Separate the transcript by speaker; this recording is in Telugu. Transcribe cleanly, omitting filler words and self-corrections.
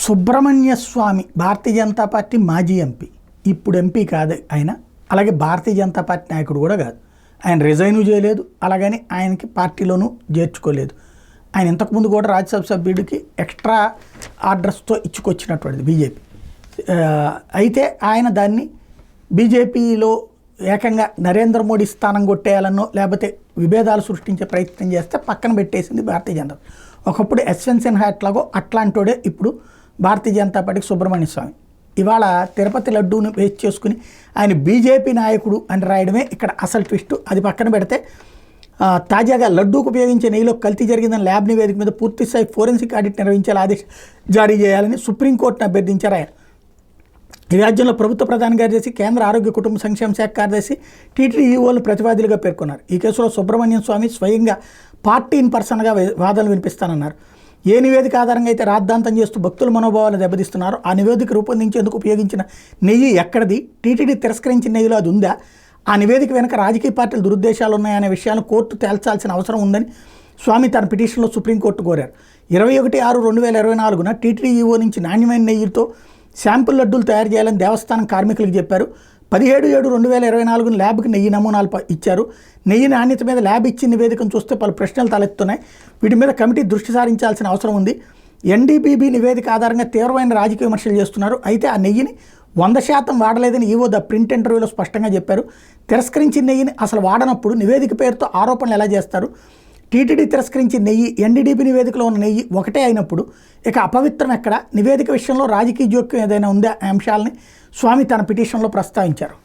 Speaker 1: సుబ్రహ్మణ్య స్వామి భారతీయ జనతా పార్టీ మాజీ ఎంపీ, ఇప్పుడు ఎంపీ కాదు ఆయన. అలాగే భారతీయ జనతా పార్టీ నాయకుడు కూడా కాదు. ఆయన రిజైన్ చేయలేదు, అలాగని ఆయనకి పార్టీలోనూ చేర్చుకోలేదు. ఆయన ఇంతకుముందు కూడా రాజ్యసభ సభ్యుడికి ఎక్స్ట్రా ఆర్డర్స్తో ఇచ్చుకొచ్చినటువంటిది బీజేపీ. అయితే ఆయన దాన్ని బీజేపీలో ఏకంగా నరేంద్ర మోడీ స్థానం కొట్టేయాలనో లేకపోతే విభేదాలు సృష్టించే ప్రయత్నం చేస్తే పక్కన పెట్టేసింది భారతీయ జనతా. ఒకప్పుడు యశ్వంత్ సిన్హా ఎట్లాగో అట్లాంటోడే ఇప్పుడు భారతీయ జనతా పార్టీకి సుబ్రహ్మణ్య స్వామి. ఇవాళ తిరుపతి లడ్డూను వేస్ట్ చేసుకుని ఆయన బీజేపీ నాయకుడు అని రాయడమే ఇక్కడ అసలు ట్విస్ట్. అది పక్కన పెడితే తాజాగా లడ్డూకు ఉపయోగించే నెయ్యిలో కల్తీ జరిగిందని ల్యాబ్ నివేదిక మీద పూర్తిస్థాయి ఫోరెన్సిక్ ఆడిట్ నిర్వహించాలని ఆదేశం జారీ చేయాలని సుప్రీంకోర్టును అభ్యర్థించారు ఆయన. ఈ రాజ్యంలో ప్రభుత్వ ప్రధాన కార్యదర్శి, కేంద్ర ఆరోగ్య కుటుంబ సంక్షేమ శాఖ కార్యదర్శి, టీటీడీ ఈఓలు ప్రతివాదులుగా పేర్కొన్నారు. ఈ కేసులో సుబ్రహ్మణ్యం స్వామి స్వయంగా పార్టీ ఇన్ పర్సన్గా వాదనలు వినిపిస్తానన్నారు. ఏ నివేదిక ఆధారంగా అయితే రాద్ధాంతం చేస్తూ భక్తుల మనోభావాలను దెబ్బతీస్తున్నారో ఆ నివేదిక రూపొందించేందుకు ఉపయోగించిన నెయ్యి ఎక్కడిది, టీటీడీ తిరస్కరించిన నెయ్యిలో అది ఉందా, ఆ నివేదిక వెనుక రాజకీయ పార్టీల దురుద్దేశాలు ఉన్నాయనే విషయాలను కోర్టు తేల్చాల్సిన అవసరం ఉందని స్వామి తన పిటిషన్లో సుప్రీంకోర్టు కోరారు. 21/6/2024 టీటీడీ ఈఓ నుంచి నాణ్యమైన నెయ్యితో శాంపుల్ లడ్డూలు తయారు చేయాలని దేవస్థానం కార్మికులకు చెప్పారు. 17/7/2024 ల్యాబ్కి నెయ్యి నమూనాలు ఇచ్చారు. నెయ్యి నాణ్యత మీద ల్యాబ్ ఇచ్చిన నివేదికను చూస్తే పలు ప్రశ్నలు తలెత్తున్నాయి. వీటి మీద కమిటీ దృష్టి సారించాల్సిన అవసరం ఉంది. ఎన్డీబీబీ నివేదిక ఆధారంగా తీవ్రమైన రాజకీయ విమర్శలు చేస్తున్నారు. అయితే ఆ నెయ్యిని 100% వాడలేదని ఈవో ద ప్రింట్ ఇంటర్వ్యూలో స్పష్టంగా చెప్పారు. తిరస్కరించిన నెయ్యిని అసలు వాడనప్పుడు నివేదిక పేరుతో ఆరోపణలు ఎలా చేస్తారు? టీటీడీ తిరస్కరించిన నెయ్యి, ఎన్డీడీబీ నివేదికలో ఉన్న నెయ్యి ఒకటే అయినప్పుడు ఇక అపవిత్రం ఎక్కడ? నివేదిక విషయంలో రాజకీయ జోక్యం ఏదైనా ఉందా? అంశాలని స్వామి తన పిటిషన్లో ప్రస్తావించారు.